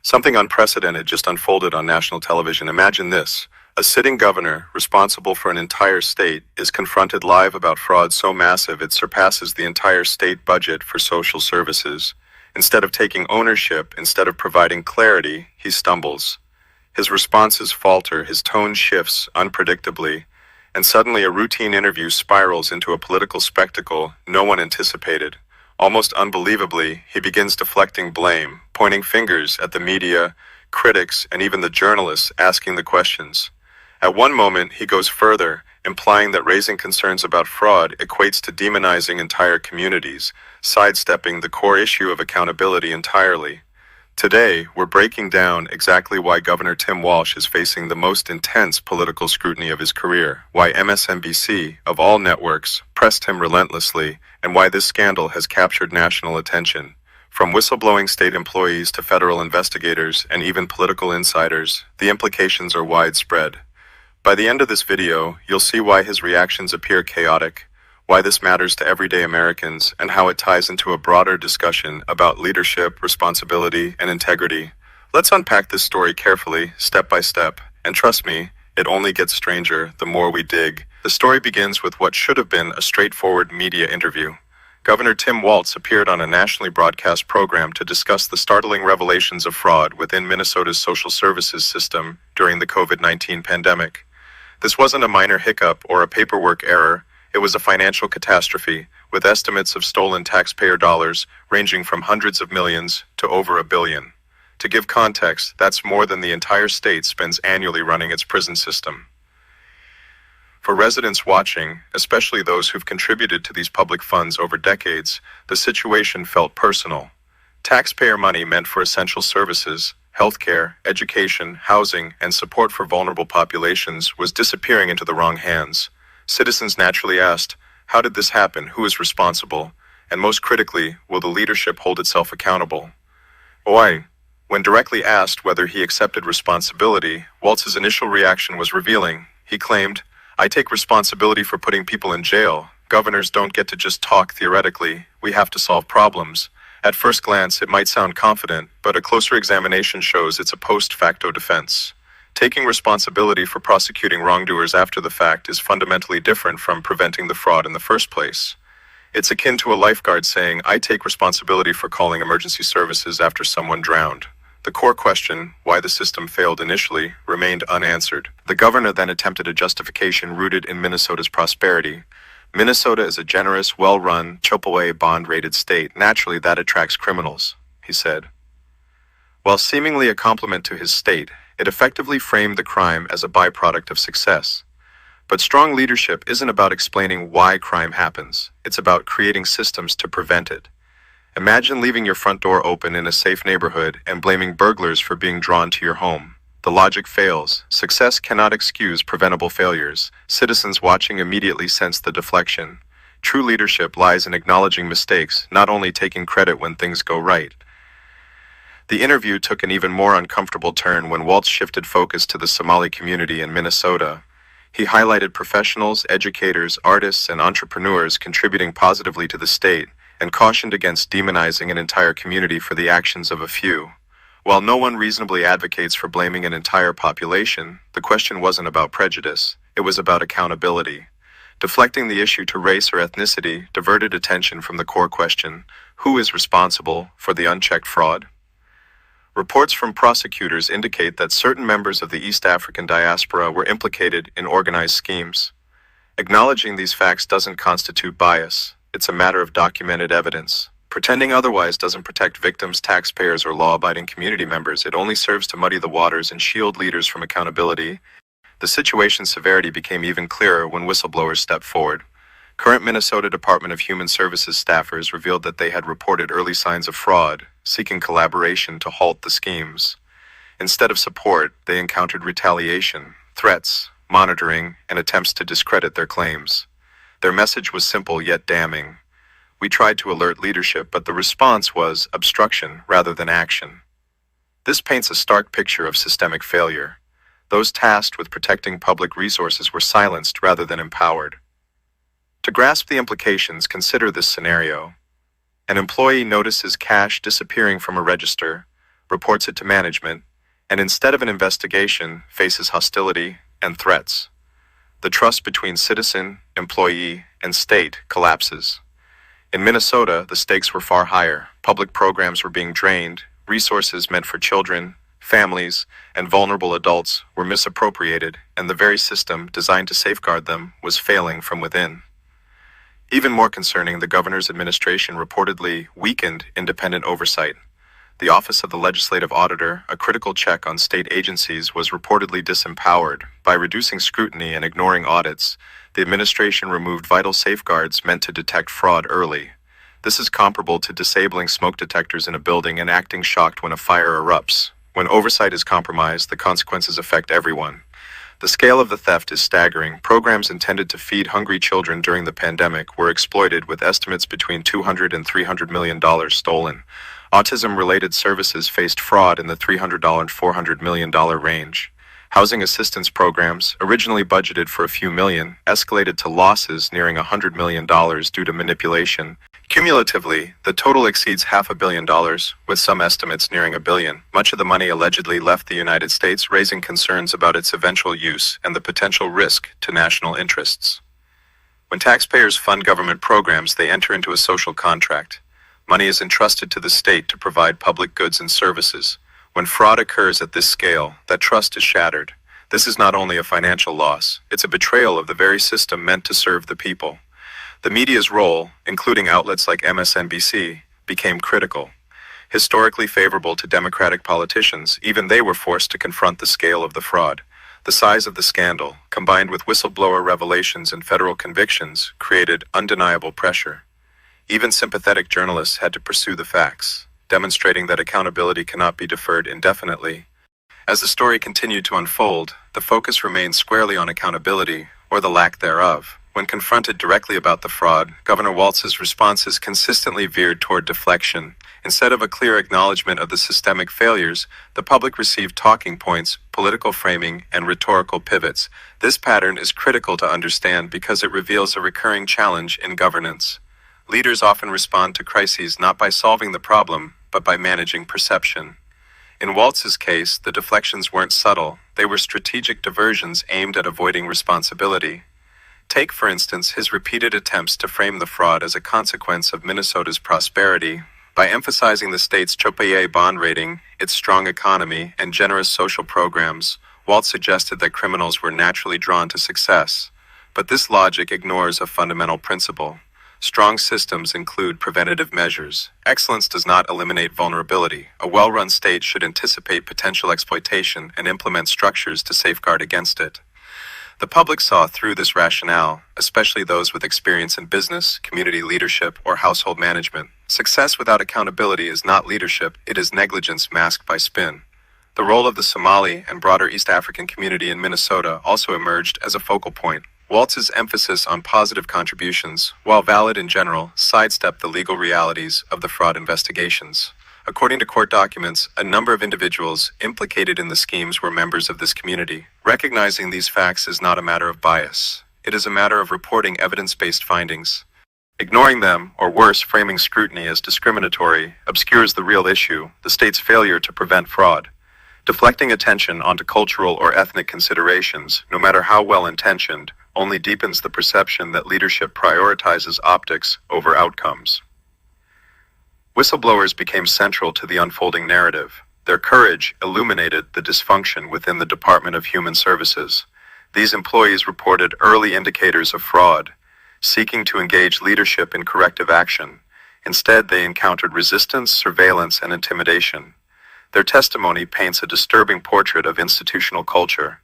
Something unprecedented just unfolded on national television. Imagine this. A sitting governor, responsible for an entire state, is confronted live about fraud so massive it surpasses the entire state budget for social services. Instead of taking ownership, instead of providing clarity, he stumbles. His responses falter, his tone shifts unpredictably, and suddenly a routine interview spirals into a political spectacle no one anticipated. Almost unbelievably, he begins deflecting blame, pointing fingers at the media, critics, and even the journalists asking the questions. At one moment, he goes further, implying that raising concerns about fraud equates to demonizing entire communities, sidestepping the core issue of accountability entirely. Today, we're breaking down exactly why Governor Tim Walz is facing the most intense political scrutiny of his career, why MSNBC, of all networks, pressed him relentlessly, and why this scandal has captured national attention. From whistleblowing state employees to federal investigators and even political insiders, the implications are widespread. By the end of this video, you'll see why his reactions appear chaotic, why this matters to everyday Americans, and how it ties into a broader discussion about leadership, responsibility, and integrity. Let's unpack this story carefully, step by step, and trust me, it only gets stranger the more we dig. The story begins with what should have been a straightforward media interview. Governor Tim Walz appeared on a nationally broadcast program to discuss the startling revelations of fraud within Minnesota's social services system during the COVID-19 pandemic. This wasn't a minor hiccup or a paperwork error. It was a financial catastrophe, with estimates of stolen taxpayer dollars ranging from hundreds of millions to over $1 billion. To give context, that's more than the entire state spends annually running its prison system. For residents watching, especially those who've contributed to these public funds over decades, the situation felt personal. Taxpayer money meant for essential services, healthcare, education, housing, and support for vulnerable populations was disappearing into the wrong hands. Citizens naturally asked, how did this happen? Who is responsible? And most critically, will the leadership hold itself accountable? Why? When directly asked whether he accepted responsibility, Walz's initial reaction was revealing. He claimed, I take responsibility for putting people in jail. Governors don't get to just talk theoretically. We have to solve problems. At first glance, it might sound confident, but a closer examination shows it's a post facto defense. Taking responsibility for prosecuting wrongdoers after the fact is fundamentally different from preventing the fraud in the first place. It's akin to a lifeguard saying, I take responsibility for calling emergency services after someone drowned. The core question, why the system failed initially, remained unanswered. The governor then attempted a justification rooted in Minnesota's prosperity. Minnesota is a generous, well-run, AAA bond-rated state. Naturally, that attracts criminals, he said. While seemingly a compliment to his state, it effectively framed the crime as a byproduct of success. But strong leadership isn't about explaining why crime happens. It's about creating systems to prevent it. Imagine leaving your front door open in a safe neighborhood and blaming burglars for being drawn to your home. The logic fails. Success cannot excuse preventable failures. Citizens watching immediately sense the deflection. True leadership lies in acknowledging mistakes, not only taking credit when things go right. The interview took an even more uncomfortable turn when Walz shifted focus to the Somali community in Minnesota. He highlighted professionals, educators, artists, and entrepreneurs contributing positively to the state, and cautioned against demonizing an entire community for the actions of a few. While no one reasonably advocates for blaming an entire population, the question wasn't about prejudice, it was about accountability. Deflecting the issue to race or ethnicity diverted attention from the core question, who is responsible for the unchecked fraud? Reports from prosecutors indicate that certain members of the East African diaspora were implicated in organized schemes. Acknowledging these facts doesn't constitute bias. It's a matter of documented evidence. Pretending otherwise doesn't protect victims, taxpayers, or law-abiding community members. It only serves to muddy the waters and shield leaders from accountability. The situation's severity became even clearer when whistleblowers stepped forward. Current Minnesota Department of Human Services staffers revealed that they had reported early signs of fraud, seeking collaboration to halt the schemes. Instead of support, they encountered retaliation, threats, monitoring, and attempts to discredit their claims. Their message was simple yet damning. We tried to alert leadership, but the response was obstruction rather than action. This paints a stark picture of systemic failure. Those tasked with protecting public resources were silenced rather than empowered. To grasp the implications, consider this scenario. An employee notices cash disappearing from a register. reports it to management, and instead of an investigation, faces hostility and threats. The trust between citizen, employee, and state collapses. In Minnesota, the stakes were far higher. Public programs were being drained, resources meant for children, families, and vulnerable adults were misappropriated, and the very system designed to safeguard them was failing from within. Even more concerning, the governor's administration reportedly weakened independent oversight. The Office of the Legislative Auditor, a critical check on state agencies, was reportedly disempowered. By reducing scrutiny and ignoring audits, the administration removed vital safeguards meant to detect fraud early. This is comparable to disabling smoke detectors in a building and acting shocked when a fire erupts. When oversight is compromised, the consequences affect everyone. The scale of the theft is staggering. Programs intended to feed hungry children during the pandemic were exploited, with estimates between $200 and $300 million stolen. Autism-related services faced fraud in the $300 and $400 million range. Housing assistance programs, originally budgeted for a few million, escalated to losses nearing $100 million due to manipulation. Cumulatively, the total exceeds $500 million, with some estimates nearing $1 billion. Much of the money allegedly left the United States, raising concerns about its eventual use and the potential risk to national interests. When taxpayers fund government programs, they enter into a social contract. Money is entrusted to the state to provide public goods and services. When fraud occurs at this scale, that trust is shattered. This is not only a financial loss, it's a betrayal of the very system meant to serve the people. The media's role, including outlets like MSNBC, became critical. Historically favorable to Democratic politicians, even they were forced to confront the scale of the fraud. The size of the scandal, combined with whistleblower revelations and federal convictions, created undeniable pressure. Even sympathetic journalists had to pursue the facts, demonstrating that accountability cannot be deferred indefinitely. As the story continued to unfold, the focus remained squarely on accountability, or the lack thereof. When confronted directly about the fraud, Governor Walz's responses consistently veered toward deflection. Instead of a clear acknowledgement of the systemic failures, the public received talking points, political framing, and rhetorical pivots. This pattern is critical to understand because it reveals a recurring challenge in governance. Leaders often respond to crises not by solving the problem, but by managing perception. In Walz's case, the deflections weren't subtle. They were strategic diversions aimed at avoiding responsibility. Take, for instance, his repeated attempts to frame the fraud as a consequence of Minnesota's prosperity. By emphasizing the state's AAA bond rating, its strong economy, and generous social programs, Walz suggested that criminals were naturally drawn to success. But this logic ignores a fundamental principle. Strong systems include preventative measures. Excellence does not eliminate vulnerability. A well-run state should anticipate potential exploitation and implement structures to safeguard against it. The public saw through this rationale, especially those with experience in business, community leadership, or household management. Success without accountability is not leadership, it is negligence masked by spin. The role of the Somali and broader East African community in Minnesota also emerged as a focal point. Walz's emphasis on positive contributions, while valid in general, sidestepped the legal realities of the fraud investigations. According to court documents, a number of individuals implicated in the schemes were members of this community. Recognizing these facts is not a matter of bias. It is a matter of reporting evidence-based findings. Ignoring them, or worse, framing scrutiny as discriminatory, obscures the real issue, the state's failure to prevent fraud. Deflecting attention onto cultural or ethnic considerations, no matter how well-intentioned, only deepens the perception that leadership prioritizes optics over outcomes. Whistleblowers became central to the unfolding narrative. Their courage illuminated the dysfunction within the Department of Human Services. These employees reported early indicators of fraud, seeking to engage leadership in corrective action. Instead, they encountered resistance, surveillance, and intimidation. Their testimony paints a disturbing portrait of institutional culture.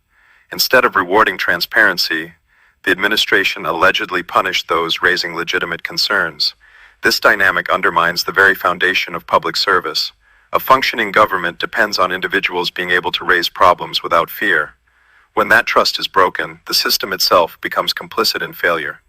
Instead of rewarding transparency, the administration allegedly punished those raising legitimate concerns. This dynamic undermines the very foundation of public service. A functioning government depends on individuals being able to raise problems without fear. When that trust is broken, the system itself becomes complicit in failure.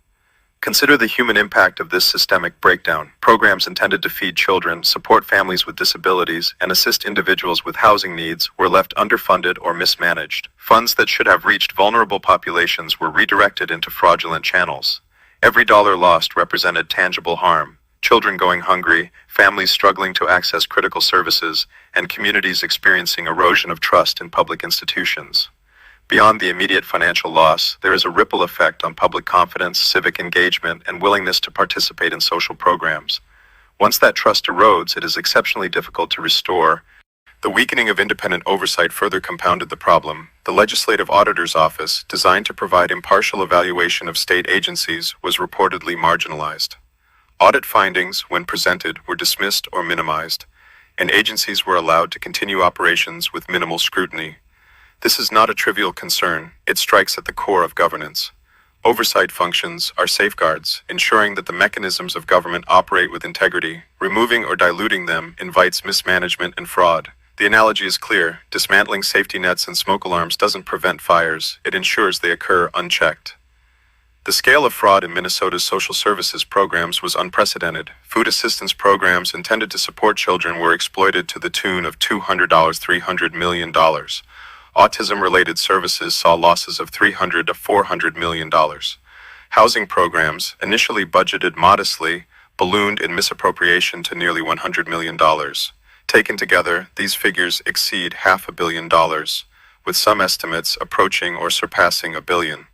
Consider the human impact of this systemic breakdown. Programs intended to feed children, support families with disabilities, and assist individuals with housing needs were left underfunded or mismanaged. Funds that should have reached vulnerable populations were redirected into fraudulent channels. Every dollar lost represented tangible harm. children going hungry, families struggling to access critical services, and communities experiencing erosion of trust in public institutions. Beyond the immediate financial loss, there is a ripple effect on public confidence, civic engagement, and willingness to participate in social programs. Once that trust erodes, it is exceptionally difficult to restore. The weakening of independent oversight further compounded the problem. The Legislative Auditor's Office, designed to provide impartial evaluation of state agencies, was reportedly marginalized. Audit findings, when presented, were dismissed or minimized, and agencies were allowed to continue operations with minimal scrutiny. This is not a trivial concern. It strikes at the core of governance. Oversight functions are safeguards, ensuring that the mechanisms of government operate with integrity. Removing or diluting them invites mismanagement and fraud. The analogy is clear. Dismantling safety nets and smoke alarms doesn't prevent fires. It ensures they occur unchecked. The scale of fraud in Minnesota's social services programs was unprecedented. Food assistance programs intended to support children were exploited to the tune of $300 million. Autism-related services saw losses of $300 to $400 million. Housing programs, initially budgeted modestly, ballooned in misappropriation to nearly $100 million. Taken together, these figures exceed $500 million, with some estimates approaching or surpassing $1 billion.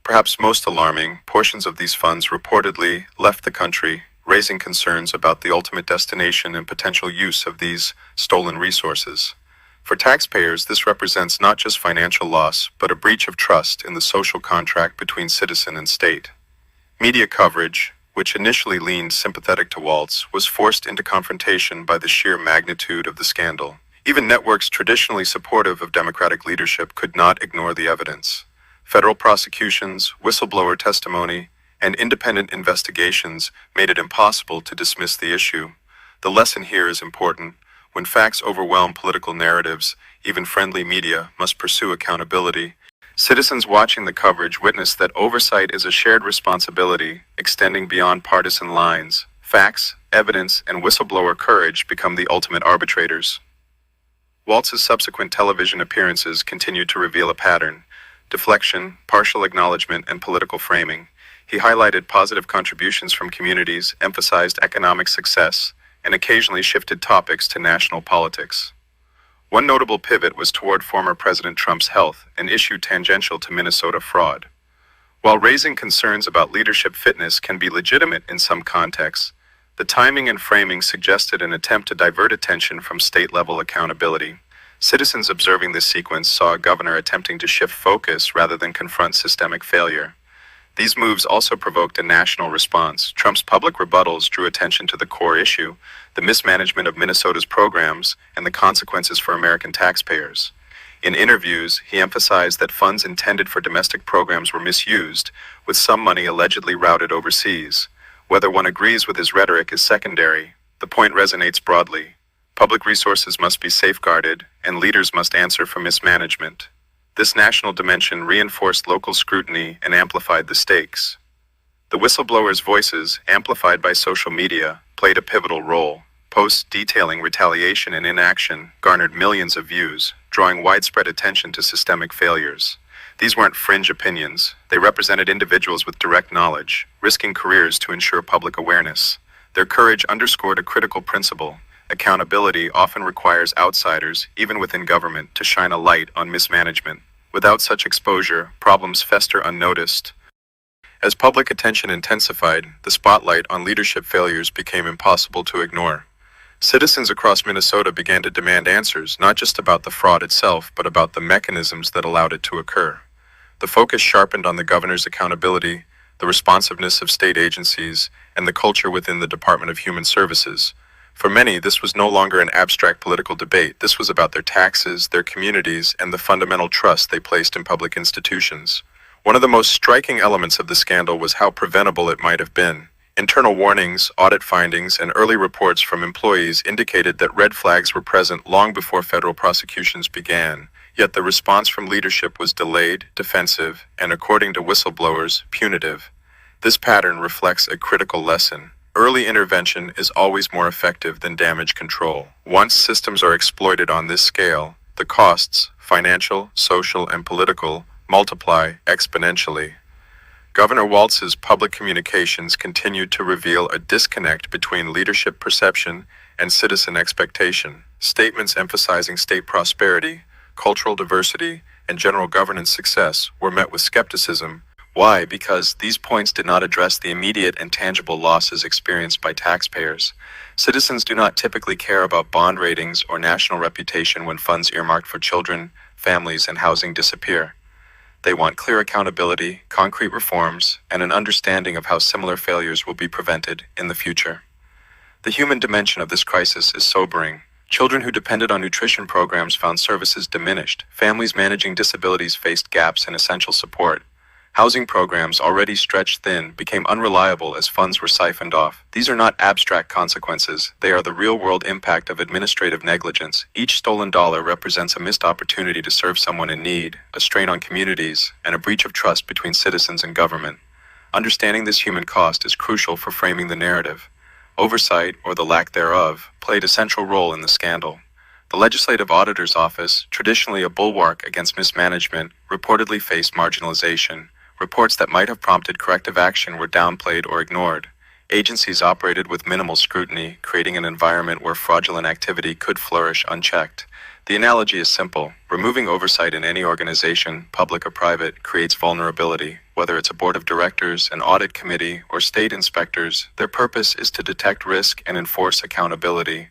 Perhaps most alarming, portions of these funds reportedly left the country, raising concerns about the ultimate destination and potential use of these stolen resources. For taxpayers, this represents not just financial loss, but a breach of trust in the social contract between citizen and state. Media coverage, which initially leaned sympathetic to Walz, was forced into confrontation by the sheer magnitude of the scandal. Even networks traditionally supportive of Democratic leadership could not ignore the evidence. Federal prosecutions, whistleblower testimony, and independent investigations made it impossible to dismiss the issue. The lesson here is important. When facts overwhelm political narratives, even friendly media must pursue accountability. Citizens watching the coverage witnessed that oversight is a shared responsibility, extending beyond partisan lines. Facts, evidence, and whistleblower courage become the ultimate arbitrators. Walz's subsequent television appearances continued to reveal a pattern: deflection, partial acknowledgement, and political framing. He highlighted positive contributions from communities, emphasized economic success, and occasionally shifted topics to national politics. One notable pivot was toward former President Trump's health, an issue tangential to Minnesota fraud. While raising concerns about leadership fitness can be legitimate in some contexts, the timing and framing suggested an attempt to divert attention from state-level accountability. Citizens observing this sequence saw a governor attempting to shift focus rather than confront systemic failure. These moves also provoked a national response. Trump's public rebuttals drew attention to the core issue, the mismanagement of Minnesota's programs, and the consequences for American taxpayers. In interviews, he emphasized that funds intended for domestic programs were misused, with some money allegedly routed overseas. Whether one agrees with his rhetoric is secondary. The point resonates broadly. Public resources must be safeguarded, and leaders must answer for mismanagement. This national dimension reinforced local scrutiny and amplified the stakes. The whistleblowers' voices, amplified by social media, played a pivotal role. Posts detailing retaliation and inaction garnered millions of views, drawing widespread attention to systemic failures. These weren't fringe opinions. They represented individuals with direct knowledge, risking careers to ensure public awareness. Their courage underscored a critical principle. Accountability often requires outsiders, even within government, to shine a light on mismanagement. Without such exposure, problems fester unnoticed. As public attention intensified, the spotlight on leadership failures became impossible to ignore. Citizens across Minnesota began to demand answers, not just about the fraud itself, but about the mechanisms that allowed it to occur. The focus sharpened on the governor's accountability, the responsiveness of state agencies, and the culture within the Department of Human Services. For many, this was no longer an abstract political debate. This was about their taxes, their communities, and the fundamental trust they placed in public institutions. One of the most striking elements of the scandal was how preventable it might have been. Internal warnings, audit findings, and early reports from employees indicated that red flags were present long before federal prosecutions began. Yet the response from leadership was delayed, defensive, and according to whistleblowers, punitive. This pattern reflects a critical lesson. Early intervention is always more effective than damage control. Once systems are exploited on this scale, the costs, financial, social, and political, multiply exponentially. Governor Walz's public communications continued to reveal a disconnect between leadership perception and citizen expectation. Statements emphasizing state prosperity, cultural diversity, and general governance success were met with skepticism. Why? Because these points did not address the immediate and tangible losses experienced by taxpayers. Citizens do not typically care about bond ratings or national reputation when funds earmarked for children, families, and housing disappear. They want clear accountability, concrete reforms, and an understanding of how similar failures will be prevented in the future. The human dimension of this crisis is sobering. Children who depended on nutrition programs found services diminished. Families managing disabilities faced gaps in essential support. Housing programs already stretched thin became unreliable as funds were siphoned off. These are not abstract consequences. They are the real-world impact of administrative negligence. Each stolen dollar represents a missed opportunity to serve someone in need, a strain on communities, and a breach of trust between citizens and government. Understanding this human cost is crucial for framing the narrative. Oversight, or the lack thereof, played a central role in the scandal. The Legislative Auditor's Office, traditionally a bulwark against mismanagement, reportedly faced marginalization. Reports that might have prompted corrective action were downplayed or ignored. Agencies operated with minimal scrutiny, creating an environment where fraudulent activity could flourish unchecked. The analogy is simple. Removing oversight in any organization, public or private, creates vulnerability. Whether it's a board of directors, an audit committee, or state inspectors, their purpose is to detect risk and enforce accountability.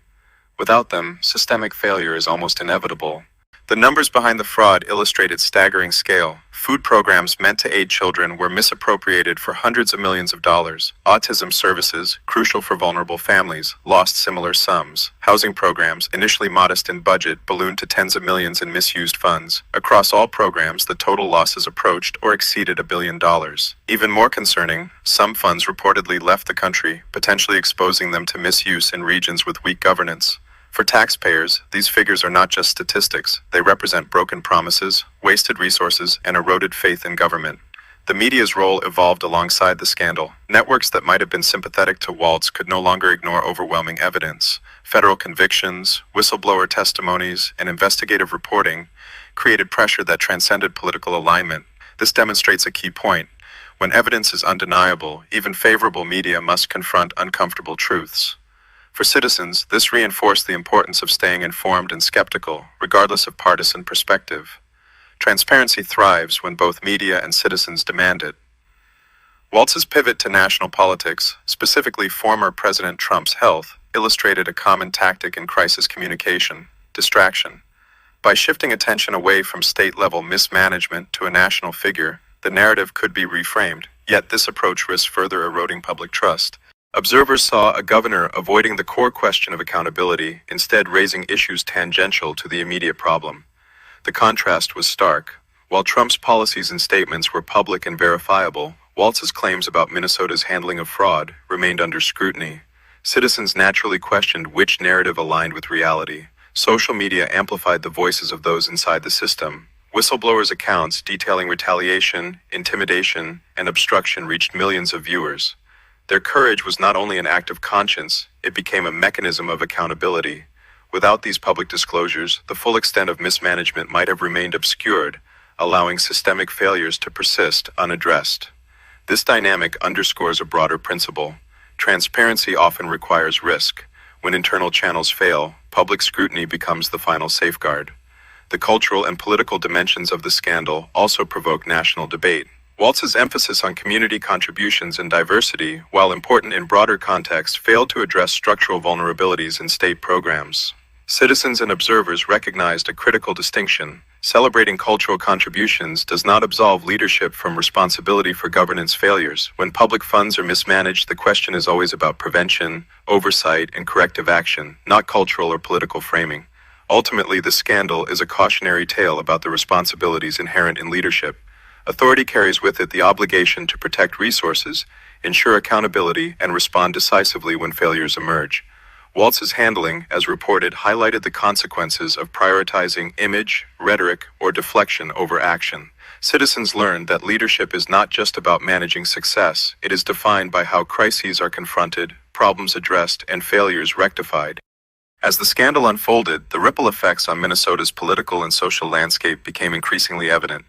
Without them, systemic failure is almost inevitable. The numbers behind the fraud illustrate its staggering scale. Food programs meant to aid children were misappropriated for hundreds of millions of dollars. Autism services, crucial for vulnerable families, lost similar sums. Housing programs, initially modest in budget, ballooned to tens of millions in misused funds. Across all programs, the total losses approached or exceeded $1 billion. Even more concerning, some funds reportedly left the country, potentially exposing them to misuse in regions with weak governance. For taxpayers, these figures are not just statistics. They represent broken promises, wasted resources, and eroded faith in government. The media's role evolved alongside the scandal. Networks that might have been sympathetic to Walz could no longer ignore overwhelming evidence. Federal convictions, whistleblower testimonies, and investigative reporting created pressure that transcended political alignment. This demonstrates a key point. When evidence is undeniable, even favorable media must confront uncomfortable truths. For citizens, this reinforced the importance of staying informed and skeptical, regardless of partisan perspective. Transparency thrives when both media and citizens demand it. Walz's pivot to national politics, specifically former President Trump's health, illustrated a common tactic in crisis communication: distraction. By shifting attention away from state-level mismanagement to a national figure, the narrative could be reframed, yet this approach risks further eroding public trust. Observers saw a governor avoiding the core question of accountability, instead raising issues tangential to the immediate problem. The contrast was stark. While Trump's policies and statements were public and verifiable, Walz's claims about Minnesota's handling of fraud remained under scrutiny. Citizens naturally questioned which narrative aligned with reality. Social media amplified the voices of those inside the system. Whistleblowers' accounts detailing retaliation, intimidation, and obstruction reached millions of viewers. Their courage was not only an act of conscience, it became a mechanism of accountability. Without these public disclosures, the full extent of mismanagement might have remained obscured, allowing systemic failures to persist unaddressed. This dynamic underscores a broader principle. Transparency often requires risk. When internal channels fail, public scrutiny becomes the final safeguard. The cultural and political dimensions of the scandal also provoke national debate. Walz's emphasis on community contributions and diversity, while important in broader context, failed to address structural vulnerabilities in state programs. Citizens and observers recognized a critical distinction. Celebrating cultural contributions does not absolve leadership from responsibility for governance failures. When public funds are mismanaged, the question is always about prevention, oversight, and corrective action, not cultural or political framing. Ultimately, the scandal is a cautionary tale about the responsibilities inherent in leadership. Authority carries with it the obligation to protect resources, ensure accountability, and respond decisively when failures emerge. Walz's handling, as reported, highlighted the consequences of prioritizing image, rhetoric, or deflection over action. Citizens learned that leadership is not just about managing success. It is defined by how crises are confronted, problems addressed, and failures rectified. As the scandal unfolded, the ripple effects on Minnesota's political and social landscape became increasingly evident.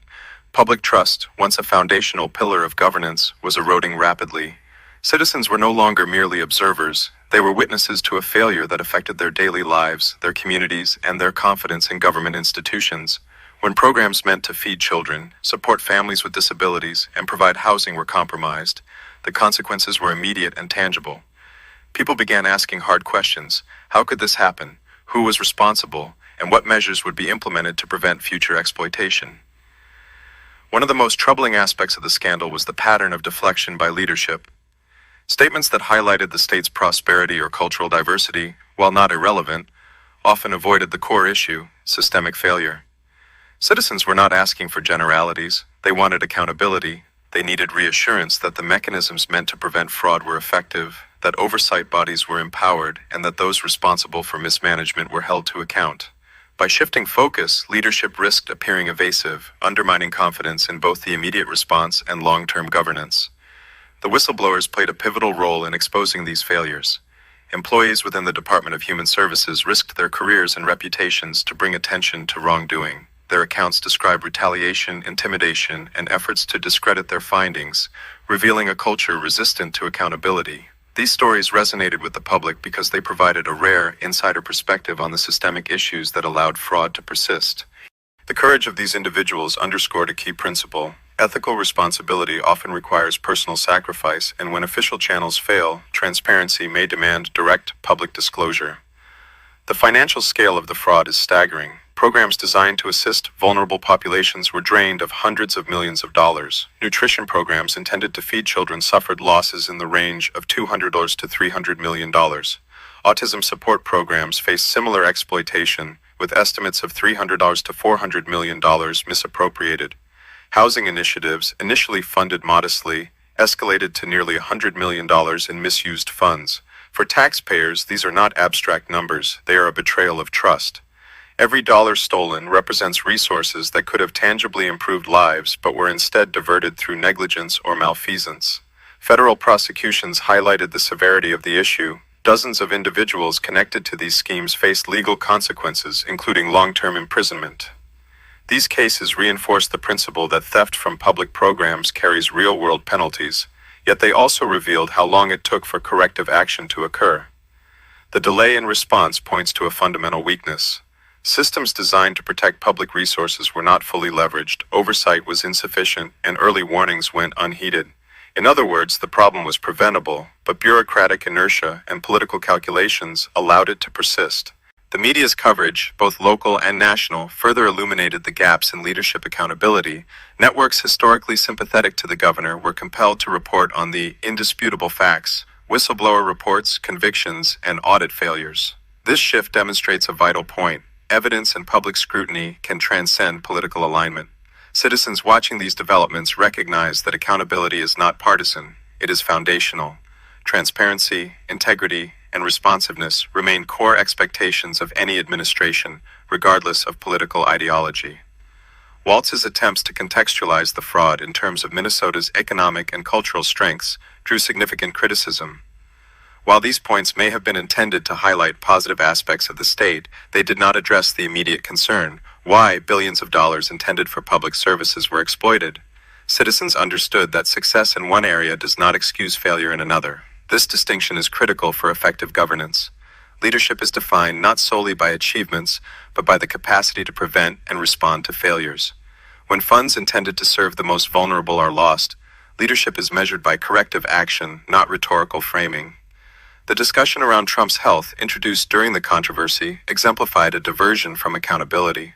Public trust, once a foundational pillar of governance, was eroding rapidly. Citizens were no longer merely observers. They were witnesses to a failure that affected their daily lives, their communities, and their confidence in government institutions. When programs meant to feed children, support families with disabilities, and provide housing were compromised, the consequences were immediate and tangible. People began asking hard questions. How could this happen? Who was responsible? And what measures would be implemented to prevent future exploitation? One of the most troubling aspects of the scandal was the pattern of deflection by leadership. Statements that highlighted the state's prosperity or cultural diversity, while not irrelevant, often avoided the core issue, systemic failure. Citizens were not asking for generalities. They wanted accountability. They needed reassurance that the mechanisms meant to prevent fraud were effective, that oversight bodies were empowered, and that those responsible for mismanagement were held to account. By shifting focus, leadership risked appearing evasive, undermining confidence in both the immediate response and long-term governance. The whistleblowers played a pivotal role in exposing these failures. Employees within the Department of Human Services risked their careers and reputations to bring attention to wrongdoing. Their accounts describe retaliation, intimidation, and efforts to discredit their findings, revealing a culture resistant to accountability. These stories resonated with the public because they provided a rare, insider perspective on the systemic issues that allowed fraud to persist. The courage of these individuals underscored a key principle. Ethical responsibility often requires personal sacrifice, and when official channels fail, transparency may demand direct public disclosure. The financial scale of the fraud is staggering. Programs designed to assist vulnerable populations were drained of hundreds of millions of dollars. Nutrition programs intended to feed children suffered losses in the range of $200 to $300 million. Autism support programs faced similar exploitation, with estimates of $300 to $400 million misappropriated. Housing initiatives, initially funded modestly, escalated to nearly $100 million in misused funds. For taxpayers, these are not abstract numbers. They are a betrayal of trust. Every dollar stolen represents resources that could have tangibly improved lives but were instead diverted through negligence or malfeasance. Federal prosecutions highlighted the severity of the issue. Dozens of individuals connected to these schemes faced legal consequences, including long-term imprisonment. These cases reinforce the principle that theft from public programs carries real-world penalties, yet they also revealed how long it took for corrective action to occur. The delay in response points to a fundamental weakness. Systems designed to protect public resources were not fully leveraged, oversight was insufficient, and early warnings went unheeded. In other words, the problem was preventable, but bureaucratic inertia and political calculations allowed it to persist. The media's coverage, both local and national, further illuminated the gaps in leadership accountability. Networks historically sympathetic to the governor were compelled to report on the indisputable facts, whistleblower reports, convictions, and audit failures. This shift demonstrates a vital point. Evidence and public scrutiny can transcend political alignment. Citizens watching these developments recognize that accountability is not partisan, it is foundational. Transparency, integrity, and responsiveness remain core expectations of any administration, regardless of political ideology. Walz's attempts to contextualize the fraud in terms of Minnesota's economic and cultural strengths drew significant criticism. While these points may have been intended to highlight positive aspects of the state, they did not address the immediate concern: why billions of dollars intended for public services were exploited. Citizens understood that success in one area does not excuse failure in another. This distinction is critical for effective governance. Leadership is defined not solely by achievements, but by the capacity to prevent and respond to failures. When funds intended to serve the most vulnerable are lost, leadership is measured by corrective action, not rhetorical framing. The discussion around Trump's health, introduced during the controversy, exemplified a diversion from accountability.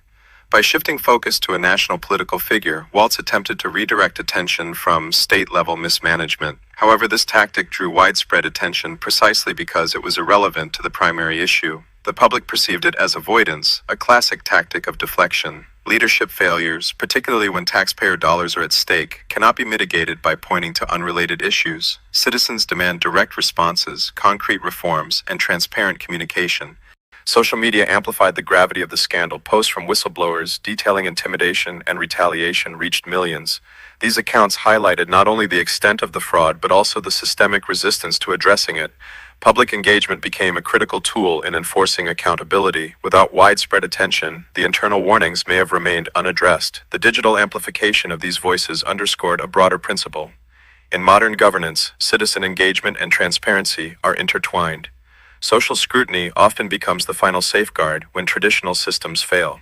By shifting focus to a national political figure, Walz attempted to redirect attention from state-level mismanagement. However, this tactic drew widespread attention precisely because it was irrelevant to the primary issue. The public perceived it as avoidance, a classic tactic of deflection. Leadership failures, particularly when taxpayer dollars are at stake, cannot be mitigated by pointing to unrelated issues. Citizens demand direct responses, concrete reforms, and transparent communication. Social media amplified the gravity of the scandal. Posts from whistleblowers detailing intimidation and retaliation reached millions. These accounts highlighted not only the extent of the fraud but also the systemic resistance to addressing it. Public engagement became a critical tool in enforcing accountability. Without widespread attention, the internal warnings may have remained unaddressed. The digital amplification of these voices underscored a broader principle. In modern governance, citizen engagement and transparency are intertwined. Social scrutiny often becomes the final safeguard when traditional systems fail.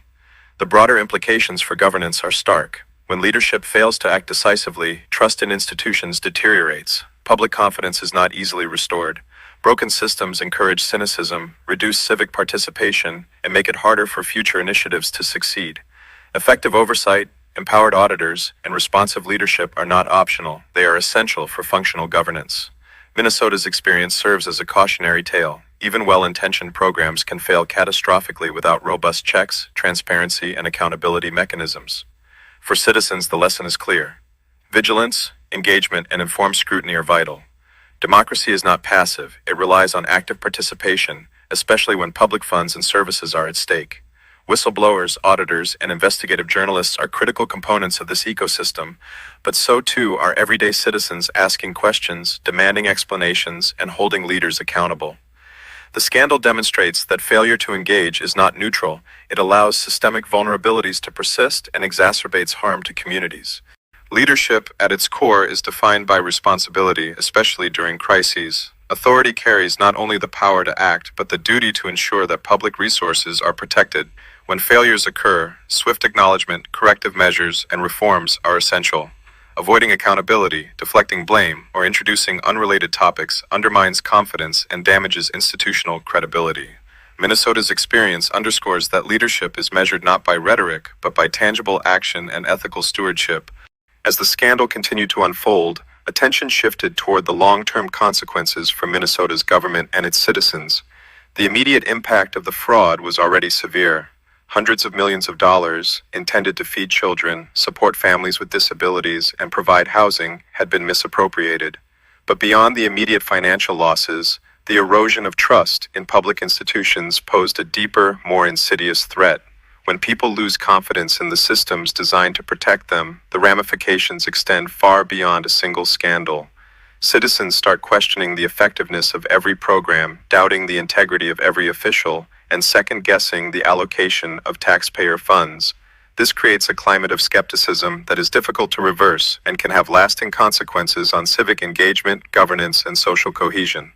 The broader implications for governance are stark. When leadership fails to act decisively, trust in institutions deteriorates. Public confidence is not easily restored. Broken systems encourage cynicism, reduce civic participation, and make it harder for future initiatives to succeed. Effective oversight, empowered auditors, and responsive leadership are not optional. They are essential for functional governance. Minnesota's experience serves as a cautionary tale. Even well-intentioned programs can fail catastrophically without robust checks, transparency, and accountability mechanisms. For citizens, the lesson is clear. Vigilance, engagement, and informed scrutiny are vital. Democracy is not passive. It relies on active participation, especially when public funds and services are at stake. Whistleblowers, auditors, and investigative journalists are critical components of this ecosystem, but so too are everyday citizens asking questions, demanding explanations, and holding leaders accountable. The scandal demonstrates that failure to engage is not neutral. It allows systemic vulnerabilities to persist and exacerbates harm to communities. Leadership, at its core, is defined by responsibility, especially during crises. Authority carries not only the power to act, but the duty to ensure that public resources are protected. When failures occur, swift acknowledgement, corrective measures, and reforms are essential. Avoiding accountability, deflecting blame, or introducing unrelated topics undermines confidence and damages institutional credibility. Minnesota's experience underscores that leadership is measured not by rhetoric, but by tangible action and ethical stewardship. As the scandal continued to unfold, attention shifted toward the long-term consequences for Minnesota's government and its citizens. The immediate impact of the fraud was already severe. Hundreds of millions of dollars, intended to feed children, support families with disabilities, and provide housing, had been misappropriated. But beyond the immediate financial losses, the erosion of trust in public institutions posed a deeper, more insidious threat. When people lose confidence in the systems designed to protect them, the ramifications extend far beyond a single scandal. Citizens start questioning the effectiveness of every program, doubting the integrity of every official, and second-guessing the allocation of taxpayer funds. This creates a climate of skepticism that is difficult to reverse and can have lasting consequences on civic engagement, governance, and social cohesion.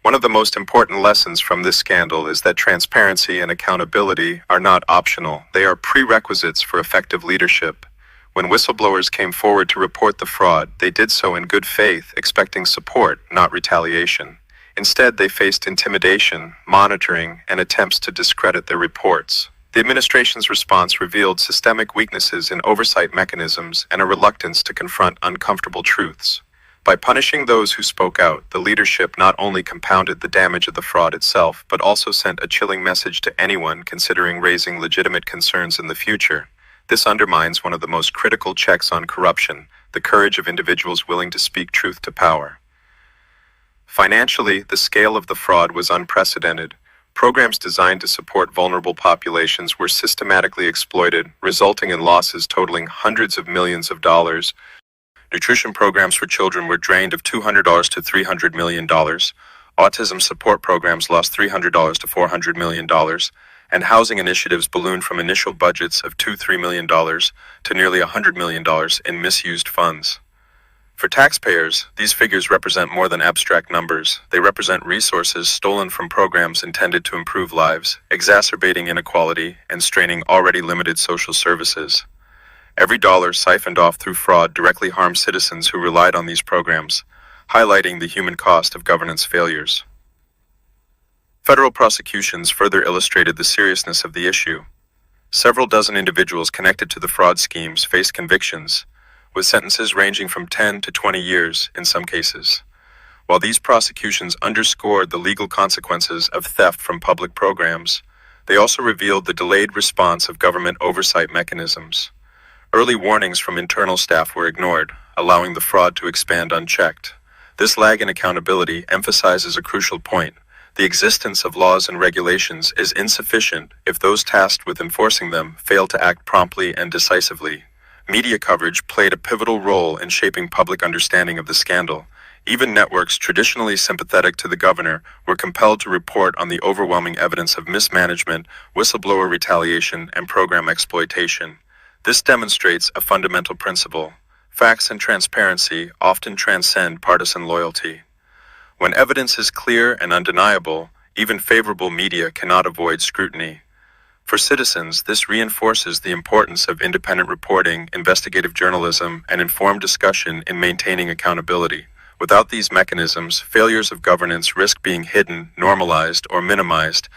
One of the most important lessons from this scandal is that transparency and accountability are not optional. They are prerequisites for effective leadership. When whistleblowers came forward to report the fraud, they did so in good faith, expecting support, not retaliation. Instead, they faced intimidation, monitoring, and attempts to discredit their reports. The administration's response revealed systemic weaknesses in oversight mechanisms and a reluctance to confront uncomfortable truths. By punishing those who spoke out, the leadership not only compounded the damage of the fraud itself, but also sent a chilling message to anyone considering raising legitimate concerns in the future. This undermines one of the most critical checks on corruption, the courage of individuals willing to speak truth to power. Financially, the scale of the fraud was unprecedented. Programs designed to support vulnerable populations were systematically exploited, resulting in losses totaling hundreds of millions of dollars. Nutrition programs for children were drained of $200 to $300 million. Autism support programs lost $300 to $400 million. And housing initiatives ballooned from initial budgets of $2-3 million to nearly $100 million in misused funds. For taxpayers, these figures represent more than abstract numbers. They represent resources stolen from programs intended to improve lives, exacerbating inequality, and straining already limited social services. Every dollar siphoned off through fraud directly harms citizens who relied on these programs, highlighting the human cost of governance failures. Federal prosecutions further illustrated the seriousness of the issue. Several dozen individuals connected to the fraud schemes faced convictions, with sentences ranging from 10 to 20 years in some cases. While these prosecutions underscored the legal consequences of theft from public programs, they also revealed the delayed response of government oversight mechanisms. Early warnings from internal staff were ignored, allowing the fraud to expand unchecked. This lag in accountability emphasizes a crucial point. The existence of laws and regulations is insufficient if those tasked with enforcing them fail to act promptly and decisively. Media coverage played a pivotal role in shaping public understanding of the scandal. Even networks traditionally sympathetic to the governor were compelled to report on the overwhelming evidence of mismanagement, whistleblower retaliation, and program exploitation. This demonstrates a fundamental principle. Facts and transparency often transcend partisan loyalty. When evidence is clear and undeniable, even favorable media cannot avoid scrutiny. For citizens, this reinforces the importance of independent reporting, investigative journalism, and informed discussion in maintaining accountability. Without these mechanisms, failures of governance risk being hidden, normalized, or minimized.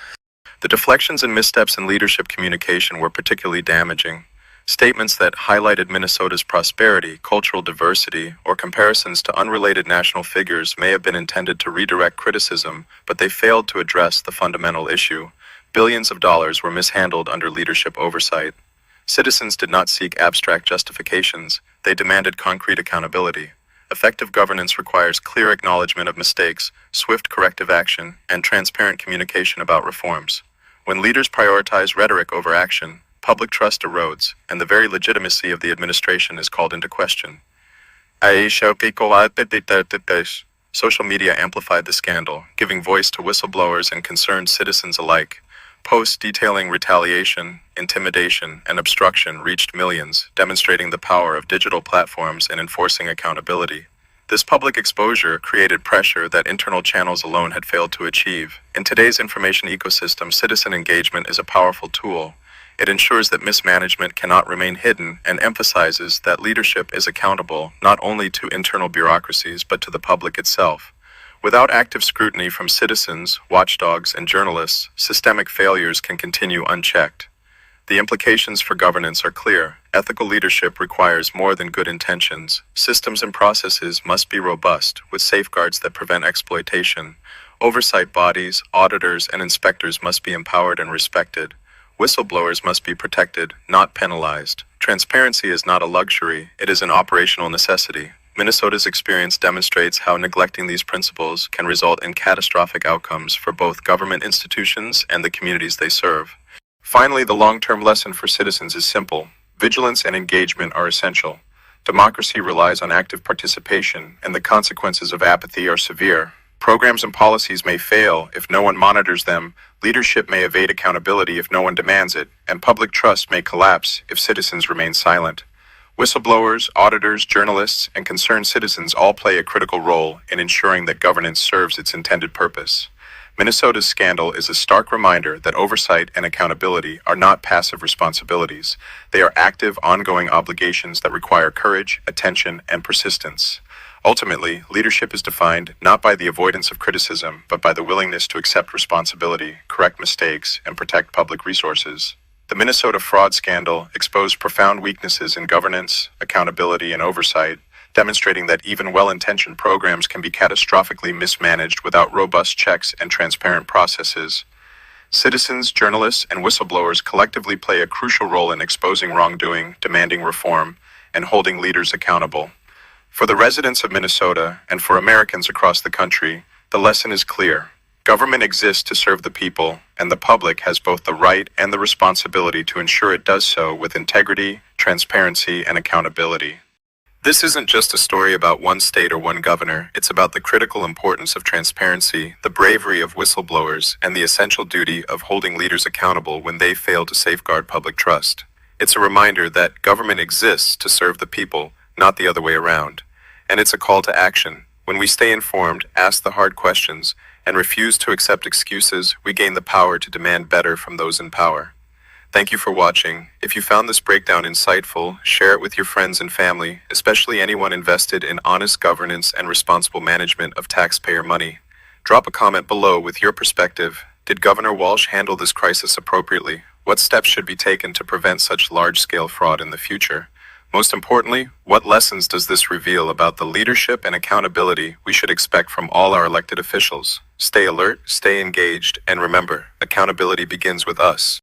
The deflections and missteps in leadership communication were particularly damaging. Statements that highlighted Minnesota's prosperity, cultural diversity, or comparisons to unrelated national figures may have been intended to redirect criticism, but they failed to address the fundamental issue. Billions of dollars were mishandled under leadership oversight. Citizens did not seek abstract justifications, they demanded concrete accountability. Effective governance requires clear acknowledgement of mistakes, swift corrective action, and transparent communication about reforms. When leaders prioritize rhetoric over action, public trust erodes, and the very legitimacy of the administration is called into question. Social media amplified the scandal, giving voice to whistleblowers and concerned citizens alike. Posts detailing retaliation, intimidation, and obstruction reached millions, demonstrating the power of digital platforms in enforcing accountability. This public exposure created pressure that internal channels alone had failed to achieve. In today's information ecosystem, citizen engagement is a powerful tool. It ensures that mismanagement cannot remain hidden and emphasizes that leadership is accountable not only to internal bureaucracies but to the public itself. Without active scrutiny from citizens, watchdogs, and journalists, systemic failures can continue unchecked. The implications for governance are clear. Ethical leadership requires more than good intentions. Systems and processes must be robust, with safeguards that prevent exploitation. Oversight bodies, auditors, and inspectors must be empowered and respected. Whistleblowers must be protected, not penalized. Transparency is not a luxury, it is an operational necessity. Minnesota's experience demonstrates how neglecting these principles can result in catastrophic outcomes for both government institutions and the communities they serve. Finally, the long-term lesson for citizens is simple. Vigilance and engagement are essential. Democracy relies on active participation, and the consequences of apathy are severe. Programs and policies may fail if no one monitors them, leadership may evade accountability if no one demands it, and public trust may collapse if citizens remain silent. Whistleblowers, auditors, journalists, and concerned citizens all play a critical role in ensuring that governance serves its intended purpose. Minnesota's scandal is a stark reminder that oversight and accountability are not passive responsibilities. They are active, ongoing obligations that require courage, attention, and persistence. Ultimately, leadership is defined not by the avoidance of criticism, but by the willingness to accept responsibility, correct mistakes, and protect public resources. The Minnesota fraud scandal exposed profound weaknesses in governance, accountability, and oversight, demonstrating that even well-intentioned programs can be catastrophically mismanaged without robust checks and transparent processes. Citizens, journalists, and whistleblowers collectively play a crucial role in exposing wrongdoing, demanding reform, and holding leaders accountable. For the residents of Minnesota and for Americans across the country, the lesson is clear. Government exists to serve the people, and the public has both the right and the responsibility to ensure it does so with integrity, transparency, and accountability. This isn't just a story about one state or one governor. It's about the critical importance of transparency, the bravery of whistleblowers, and the essential duty of holding leaders accountable when they fail to safeguard public trust. It's a reminder that government exists to serve the people, not the other way around. And it's a call to action. When we stay informed, ask the hard questions, and refuse to accept excuses, we gain the power to demand better from those in power. Thank you for watching. If you found this breakdown insightful, share it with your friends and family, especially anyone invested in honest governance and responsible management of taxpayer money. Drop a comment below with your perspective. Did Governor Walz handle this crisis appropriately? What steps should be taken to prevent such large-scale fraud in the future? Most importantly, what lessons does this reveal about the leadership and accountability we should expect from all our elected officials? Stay alert, stay engaged, and remember, accountability begins with us.